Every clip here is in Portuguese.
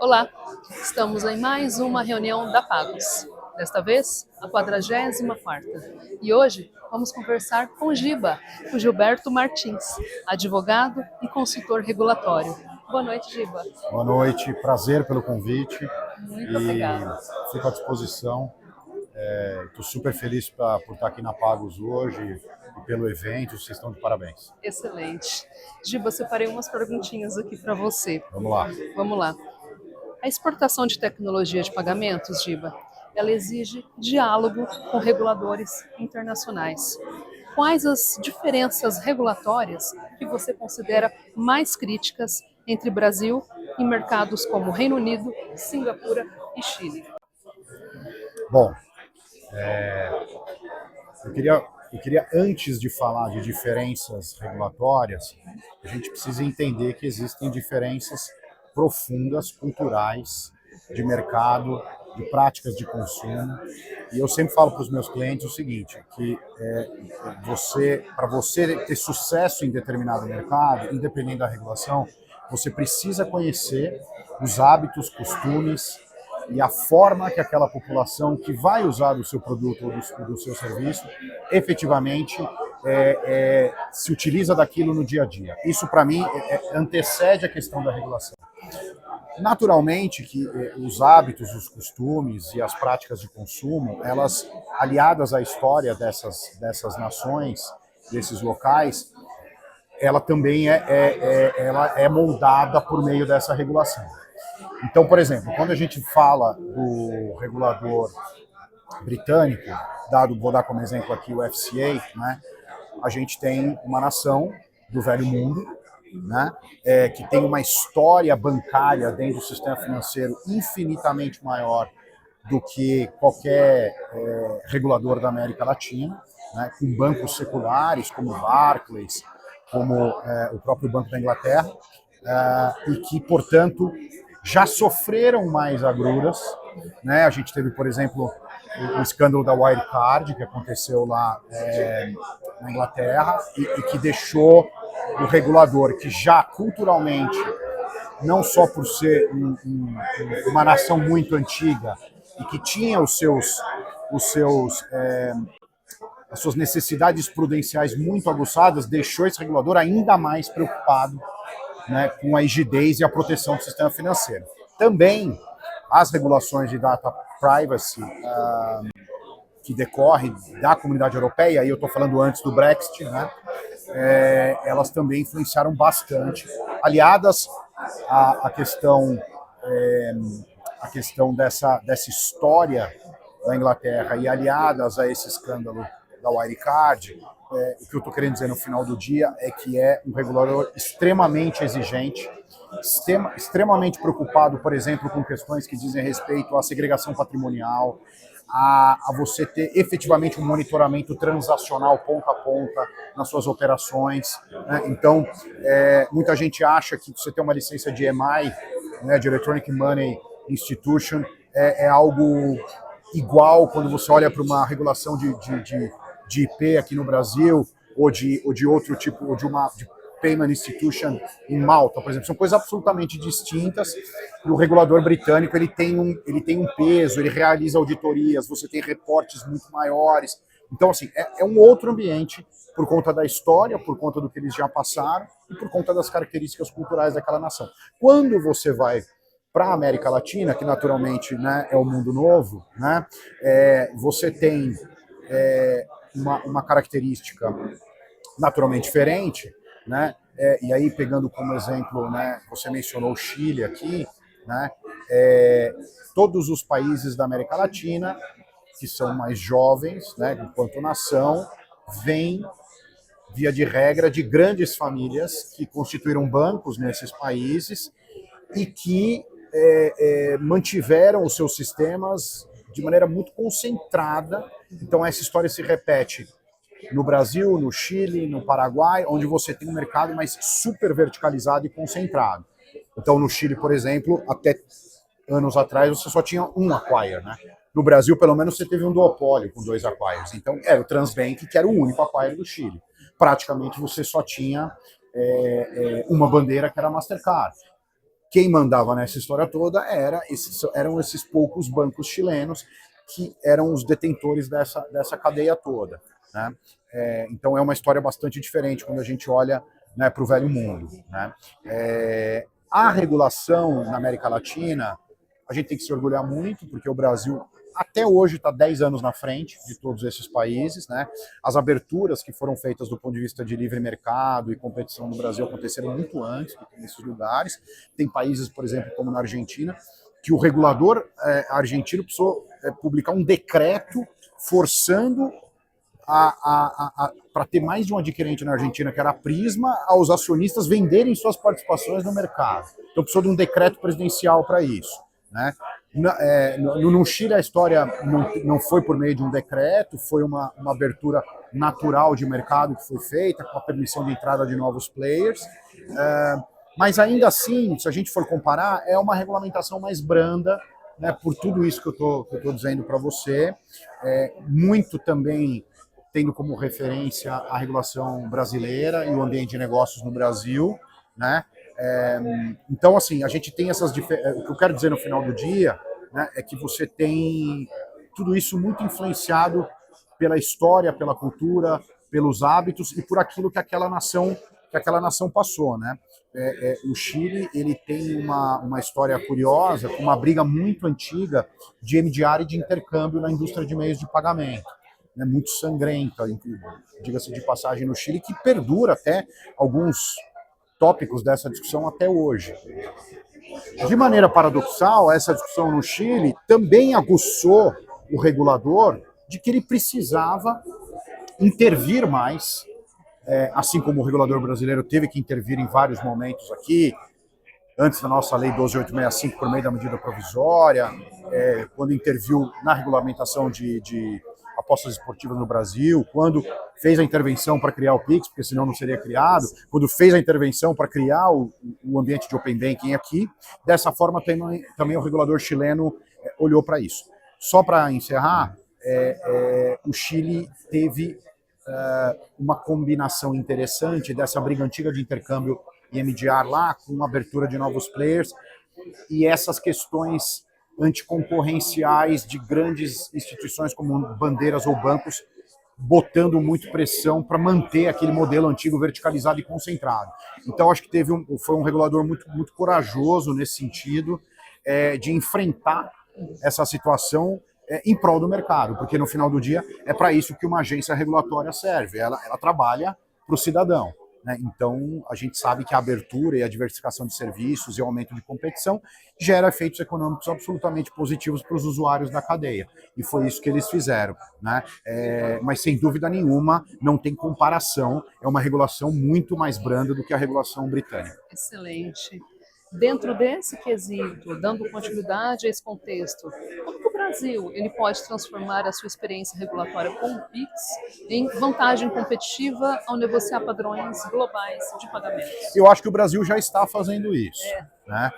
Olá, estamos em mais uma reunião da Pagos. Desta vez, a 44ª. E hoje vamos conversar com o Giba, o Gilberto Martins, advogado e consultor regulatório. Boa noite, Giba. Boa noite, prazer pelo convite Muito e obrigada. fico à disposição. Estou super feliz por estar aqui na Pagos hoje e pelo evento, vocês estão de parabéns. Excelente. Giba, separei umas perguntinhas aqui para você. Vamos lá. Vamos lá. A exportação de tecnologia de pagamentos, Giba, ela exige diálogo com reguladores internacionais. Quais as diferenças regulatórias que você considera mais críticas entre Brasil e mercados como Reino Unido, Singapura e Chile? Bom, eu queria, antes de falar de diferenças regulatórias, a gente precisa entender que existem diferenças profundas, culturais, de mercado, de práticas de consumo. E eu sempre falo para os meus clientes o seguinte, que para você ter sucesso em determinado mercado, independente da regulação, você precisa conhecer os hábitos, costumes e a forma que aquela população que vai usar o seu produto ou do seu serviço efetivamente se utiliza daquilo no dia a dia. Isso, para mim, antecede a questão da regulação. Naturalmente que os hábitos, os costumes e as práticas de consumo, elas, aliadas à história dessas nações, desses locais, ela também ela é moldada por meio dessa regulação. Então, por exemplo, quando a gente fala do regulador britânico, vou dar como exemplo aqui o FCA, né? A gente tem uma nação do velho mundo, né? Que tem uma história bancária dentro do sistema financeiro infinitamente maior do que qualquer regulador da América Latina, né? Com bancos seculares como Barclays, como o próprio Banco da Inglaterra, e que, portanto, já sofreram mais agruras, né? A gente teve, por exemplo, o escândalo da Wirecard, que aconteceu lá na Inglaterra, e que deixou o regulador, que já culturalmente, não só por ser uma nação muito antiga e que tinha as suas necessidades prudenciais muito aguçadas, deixou esse regulador ainda mais preocupado, né, com a rigidez e a proteção do sistema financeiro. Também as regulações de data privacy que decorrem da Comunidade Europeia, e eu estou falando antes do Brexit, né, elas também influenciaram bastante, aliadas à questão dessa história da Inglaterra e aliadas a esse escândalo da Wirecard. O que eu estou querendo dizer no final do dia é que é um regulador extremamente exigente, extremamente preocupado, por exemplo, com questões que dizem respeito à segregação patrimonial, a você ter efetivamente um monitoramento transacional ponta a ponta nas suas operações, né? Então, muita gente acha que você ter uma licença de EMI, né, de Electronic Money Institution, é algo igual quando você olha para uma regulação de IP aqui no Brasil, ou de outro tipo, ou de Payment Institution em Malta, por exemplo. São coisas absolutamente distintas. E o regulador britânico ele tem um peso, ele realiza auditorias, você tem reportes muito maiores. Então, assim, é um outro ambiente por conta da história, por conta do que eles já passaram e por conta das características culturais daquela nação. Quando você vai para a América Latina, que naturalmente, né, é o mundo novo, né, você tem uma característica naturalmente diferente, né? E aí, pegando como exemplo, né, você mencionou o Chile aqui, né? Todos os países da América Latina, que são mais jovens, né, enquanto nação, vêm, via de regra, de grandes famílias que constituíram bancos nesses países e que mantiveram os seus sistemas de maneira muito concentrada. Então, essa história se repete no Brasil, no Chile, no Paraguai, onde você tem um mercado mais super verticalizado e concentrado. Então, no Chile, por exemplo, até anos atrás, você só tinha um acquire, né? No Brasil, pelo menos, você teve um duopólio com 2 acquires. Então, era o Transbank, que era o único acquire do Chile. Praticamente, você só tinha uma bandeira, que era a Mastercard. quem mandava nessa história toda eram esses poucos bancos chilenos que eram os detentores dessa cadeia toda, né? Então é uma história bastante diferente quando a gente olha, né, para o velho mundo, né? A regulação na América Latina, a gente tem que se orgulhar muito, porque o Brasil até hoje está 10 anos na frente de todos esses países, né? As aberturas que foram feitas do ponto de vista de livre mercado e competição no Brasil aconteceram muito antes do que nesses lugares. Tem países, por exemplo, como na Argentina, que o regulador argentino precisou publicar um decreto forçando para ter mais de um adquirente na Argentina, que era a Prisma, aos acionistas venderem suas participações no mercado. Então precisou de um decreto presidencial para isso, né? No Chile a história não foi por meio de um decreto, foi uma abertura natural de mercado que foi feita, com a permissão de entrada de novos players, mas ainda assim, se a gente for comparar, é uma regulamentação mais branda, né, por tudo isso que eu estou dizendo para você, muito também tendo como referência a regulação brasileira e o ambiente de negócios no Brasil, né? Então, assim, a gente tem essas diferenças. O que eu quero dizer no final do dia, né, é que você tem tudo isso muito influenciado pela história, pela cultura, pelos hábitos e por aquilo que aquela nação passou, né? O Chile ele tem uma história curiosa, uma briga muito antiga de MDR e de intercâmbio na indústria de meios de pagamento, né, muito sangrenta, diga-se de passagem, no Chile, que perdura até alguns tópicos dessa discussão até hoje. De maneira paradoxal, essa discussão no Chile também aguçou o regulador de que ele precisava intervir mais, assim como o regulador brasileiro teve que intervir em vários momentos aqui, antes da nossa lei 12.865 por meio da medida provisória, quando interviu na regulamentação de apostas esportivas no Brasil, quando fez a intervenção para criar o Pix, porque senão não seria criado, quando fez a intervenção para criar o ambiente de Open Banking aqui. Dessa forma, também o regulador chileno olhou para isso. Só para encerrar, o Chile teve uma combinação interessante dessa briga antiga de intercâmbio e MDR lá, com a abertura de novos players, e essas questões anticoncorrenciais de grandes instituições como bandeiras ou bancos botando muito pressão para manter aquele modelo antigo verticalizado e concentrado. Então, acho que foi um regulador muito, muito corajoso nesse sentido, de enfrentar essa situação em prol do mercado, porque no final do dia é para isso que uma agência regulatória serve, ela trabalha para o cidadão, né? Então, a gente sabe que a abertura e a diversificação de serviços e o aumento de competição gera efeitos econômicos absolutamente positivos para os usuários da cadeia. E foi isso que eles fizeram, né? Mas, sem dúvida nenhuma, não tem comparação. É uma regulação muito mais branda do que a regulação britânica. Excelente. Dentro desse quesito, dando continuidade a esse contexto, como que o Brasil ele pode transformar a sua experiência regulatória com o PIX em vantagem competitiva ao negociar padrões globais de pagamentos? Eu acho que o Brasil já está fazendo isso, né?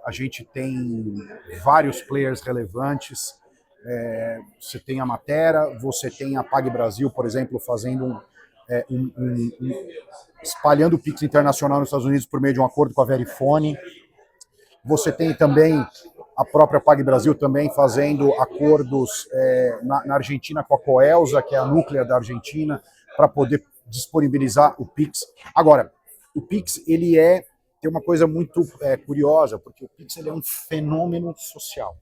A gente tem vários players relevantes. Você tem a Matera, você tem a PagBrasil, por exemplo, fazendo espalhando o Pix internacional nos Estados Unidos por meio de um acordo com a Verifone. Você tem também a própria PagBrasil também fazendo acordos na Argentina com a Coelza, que é a núclea da Argentina, para poder disponibilizar o Pix. Agora, o Pix tem uma coisa muito curiosa, porque o Pix ele é um fenômeno social.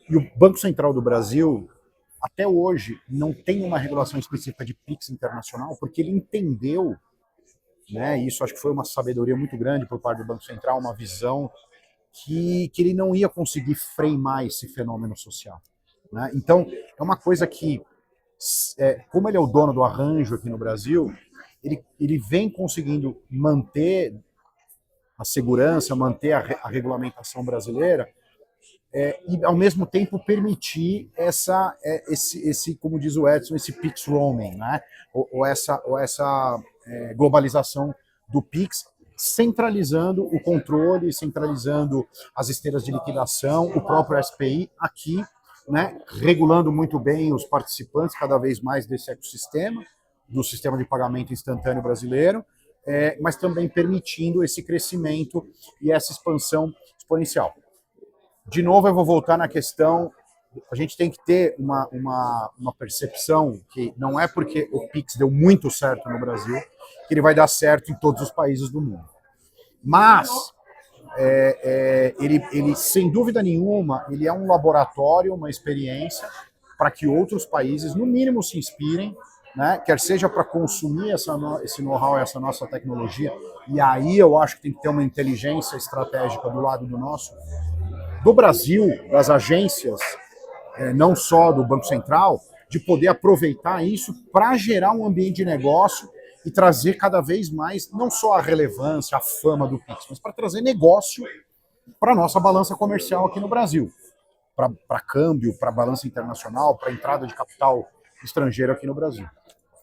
E o Banco Central do Brasil, até hoje, não tem uma regulação específica de Pix internacional, porque ele entendeu, né, isso acho que foi uma sabedoria muito grande por parte do Banco Central, uma visão que ele não ia conseguir frear esse fenômeno social, né? Então, é uma coisa que, como ele é o dono do arranjo aqui no Brasil, ele vem conseguindo manter a segurança, manter a regulamentação brasileira, e ao mesmo tempo permitir esse, como diz o Edson, esse Pix roaming, né? ou essa globalização do Pix, centralizando o controle, centralizando as esteiras de liquidação, o próprio SPI aqui, né? Regulando muito bem os participantes cada vez mais desse ecossistema, do sistema de pagamento instantâneo brasileiro, mas também permitindo esse crescimento e essa expansão exponencial. De novo, eu vou voltar na questão, a gente tem que ter uma percepção que não é porque o Pix deu muito certo no Brasil que ele vai dar certo em todos os países do mundo. Mas, ele, sem dúvida nenhuma, ele é um laboratório, uma experiência para que outros países, no mínimo, se inspirem, né? Quer seja para consumir esse know-how, essa nossa tecnologia, e aí eu acho que tem que ter uma inteligência estratégica do lado do Brasil, das agências, não só do Banco Central, de poder aproveitar isso para gerar um ambiente de negócio e trazer cada vez mais, não só a relevância, a fama do Pix, mas para trazer negócio para a nossa balança comercial aqui no Brasil, para câmbio, para balança internacional, para entrada de capital estrangeiro aqui no Brasil.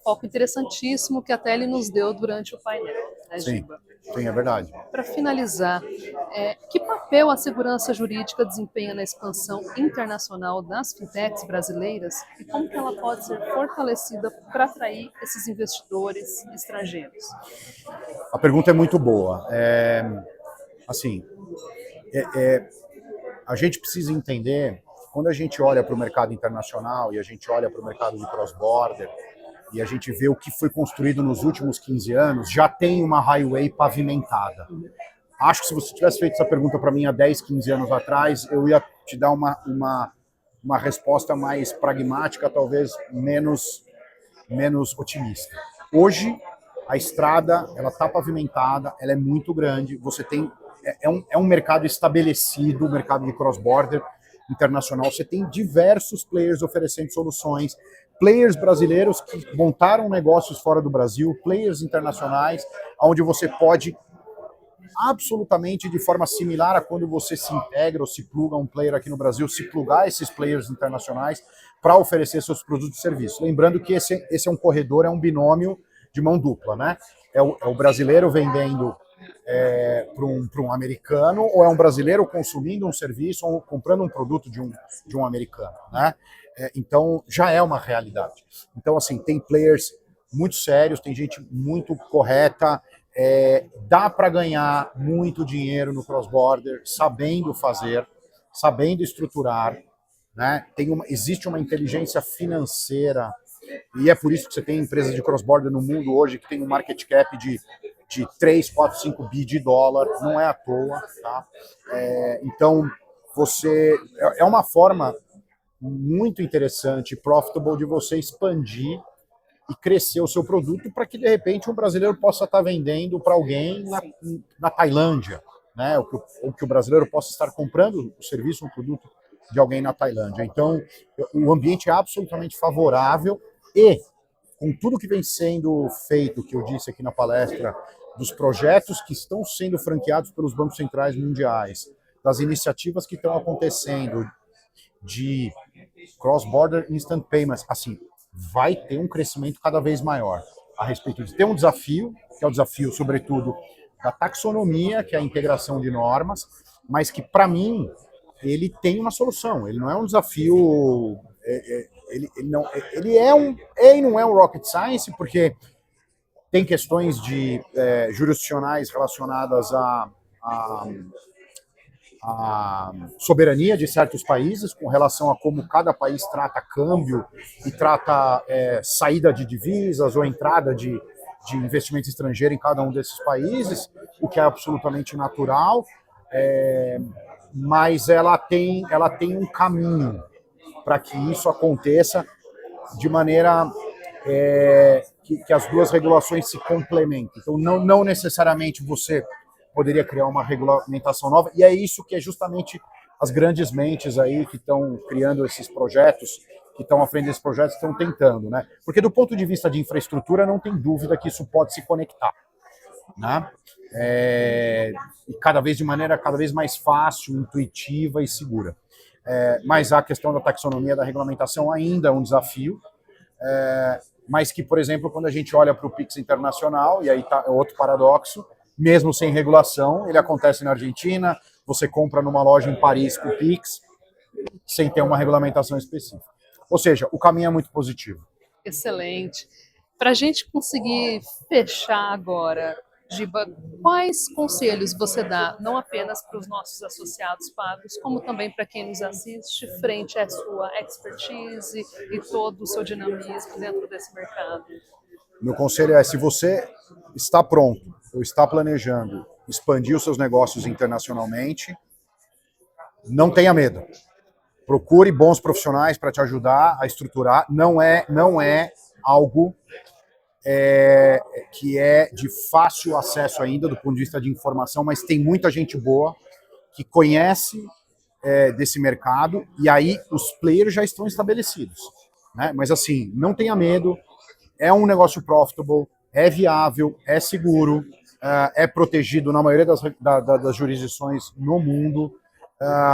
Foco interessantíssimo que até ele nos deu durante o painel, né, Giba? Sim, é verdade. Para finalizar, que papel a segurança jurídica desempenha na expansão internacional das fintechs brasileiras e como que ela pode ser fortalecida para atrair esses investidores estrangeiros? A pergunta é muito boa. A gente precisa entender, quando a gente olha para o mercado internacional e a gente olha para o mercado de cross-border, e a gente vê o que foi construído nos últimos 15 anos, já tem uma highway pavimentada. Acho que se você tivesse feito essa pergunta para mim há 10, 15 anos atrás, eu ia te dar uma resposta mais pragmática, talvez menos otimista. Hoje, a estrada ela está pavimentada, ela é muito grande, você tem é um mercado estabelecido, o mercado de cross-border internacional, você tem diversos players oferecendo soluções, players brasileiros que montaram negócios fora do Brasil, players internacionais, onde você pode absolutamente de forma similar a quando você se integra ou se pluga um player aqui no Brasil, se plugar esses players internacionais para oferecer seus produtos e serviços. Lembrando que esse é um corredor, é um binômio de mão dupla, né? É o brasileiro vendendo para um americano, ou é um brasileiro consumindo um serviço ou comprando um produto de um americano, né? Então, já é uma realidade. Então, assim, tem players muito sérios, tem gente muito correta, dá para ganhar muito dinheiro no cross-border, sabendo fazer, sabendo estruturar, né? Existe uma inteligência financeira, e é por isso que você tem empresas de cross-border no mundo hoje que tem um market cap de 3, 4, 5 bi de dólar, não é à toa, tá? Então, é uma forma muito interessante, profitable, de você expandir e crescer o seu produto para que, de repente, um brasileiro possa estar vendendo para alguém na Tailândia, né? Ou que o brasileiro possa estar comprando o serviço, um produto de alguém na Tailândia. Então, o ambiente é absolutamente favorável e, com tudo que vem sendo feito, que eu disse aqui na palestra, dos projetos que estão sendo franqueados pelos bancos centrais mundiais, das iniciativas que estão acontecendo de cross-border instant payments, assim, vai ter um crescimento cada vez maior a respeito de ter um desafio, que é o desafio, sobretudo, da taxonomia, que é a integração de normas, mas que, para mim, ele tem uma solução. Ele não é um desafio... Ele e não é um rocket science, porque tem questões jurisdicionais relacionadas à soberania de certos países com relação a como cada país trata câmbio e trata saída de divisas ou entrada de investimento estrangeiro em cada um desses países, o que é absolutamente natural, mas ela tem um caminho para que isso aconteça de maneira que as duas regulações se complementem. Então, não necessariamente você poderia criar uma regulamentação nova, e é isso que é justamente as grandes mentes aí que estão criando esses projetos, que estão à frente desses projetos, estão tentando, né? Porque do ponto de vista de infraestrutura, não tem dúvida que isso pode se conectar, né? E de maneira cada vez mais fácil, intuitiva e segura. Mas a questão da taxonomia, da regulamentação ainda é um desafio, mas que, por exemplo, quando a gente olha para o Pix internacional, e aí tá outro paradoxo, mesmo sem regulação, ele acontece na Argentina, você compra numa loja em Paris com o Pix, sem ter uma regulamentação específica. Ou seja, o caminho é muito positivo. Excelente. Para a gente conseguir fechar agora, Giba, quais conselhos você dá, não apenas para os nossos associados pagos, como também para quem nos assiste, frente à sua expertise e todo o seu dinamismo dentro desse mercado? Meu conselho é, se você está pronto ou está planejando expandir os seus negócios internacionalmente, não tenha medo. Procure bons profissionais para te ajudar a estruturar. Não é algo que é de fácil acesso ainda do ponto de vista de informação, mas tem muita gente boa que conhece desse mercado e aí os players já estão estabelecidos, né? Mas assim, não tenha medo, é um negócio profitable, é viável, é seguro, é protegido na maioria das jurisdições no mundo.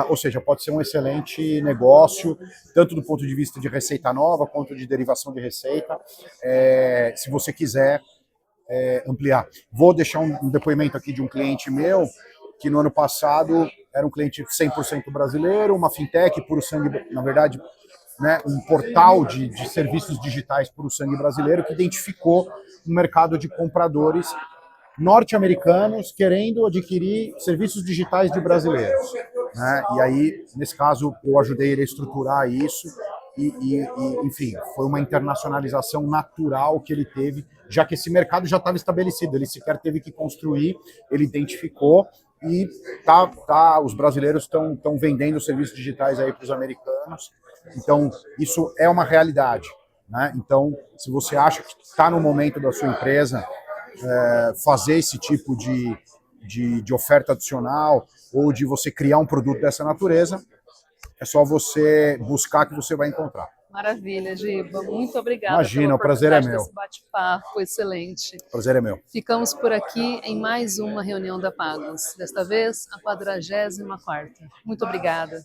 Ou seja, pode ser um excelente negócio, tanto do ponto de vista de receita nova, quanto de derivação de receita, se você quiser ampliar. Vou deixar um depoimento aqui de um cliente meu, que no ano passado era um cliente 100% brasileiro, uma fintech puro sangue, na verdade, né, um portal de serviços digitais puro sangue brasileiro, que identificou um mercado de compradores norte-americanos querendo adquirir serviços digitais de brasileiros, né? E aí, nesse caso, eu ajudei ele a estruturar isso enfim, foi uma internacionalização natural que ele teve, já que esse mercado já estava estabelecido, ele sequer teve que construir, ele identificou e os brasileiros estão vendendo serviços digitais aí para os americanos, então isso é uma realidade, né? Então, se você acha que está no momento da sua empresa fazer esse tipo de oferta adicional ou de você criar um produto dessa natureza, é só você buscar que você vai encontrar. Maravilha, Giba. Muito obrigada pela Imagina, o prazer é oportunidade meu. desse bate-papo excelente. O prazer é meu. Ficamos por aqui em mais uma reunião da Pagos, desta vez a 44ª. Muito obrigada.